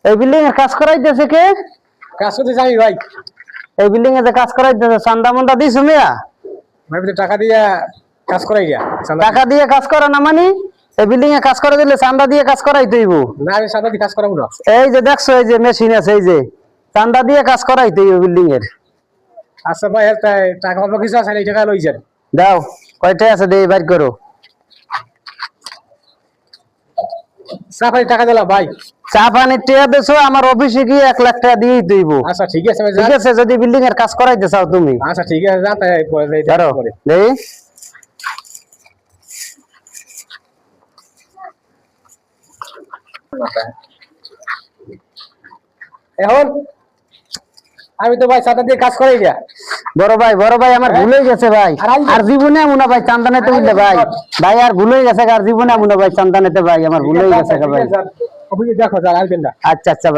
এই বিল্ডিং এর কাজ করাইতেছে কে? কাজ করতেছি আমি ভাই। এই বিল্ডিং এ যে কাজ করাইতেছে চান্দা মন্দা দিছ মিয়া? ভাই টাকা দিয়া কাজ করাই গিয়া। টাকা দিয়ে কাজ করা না মানে এই বিল্ডিং এ কাজ করে দিলে চান্দা দিয়ে কাজ করাই দইব না, আমি সাদা দিয়ে কাজ করাবো না। এই যে দেখছো এই যে মেশিন আছে এই যে চান্দা দিয়ে কাজ করাই দইব বিল্ডিং এর। আচ্ছা ভাই টাকা অল্প কিছু আছে এই টাকা লই যান। দাও কয়টা আছে দেই বাইর করো। সাফাই টাকা দিলাম ভাই। চা পানি টিয়া দেছো আমার অফিসে গিয়ে 1 লাখ টাকা দিয়ে দইব। আচ্ছা ঠিক আছে ভাই। ঠিক আছে যদি বিল্ডিং এর কাজ করাইতে চাও তুমি। আচ্ছা ঠিক আছে যা তাই পরে যাই ধরো পরে। দেই এখন আমি তো ভাই সাদা দিয়ে কাজ করাই গিয়া। বড় ভাই আমার ভুল হয়ে গেছে ভাই। আর জীবনে মুনা ভাই চান্দানেতে উঠলে ভাই ভাই আর ভুল হয়ে গেছে আর জীবনে মুনা ভাই চান্দানেতে ভাই আমার ভুল হয়ে গেছে ভাই। দেখো যা আসবেন না। আচ্ছা ভাই।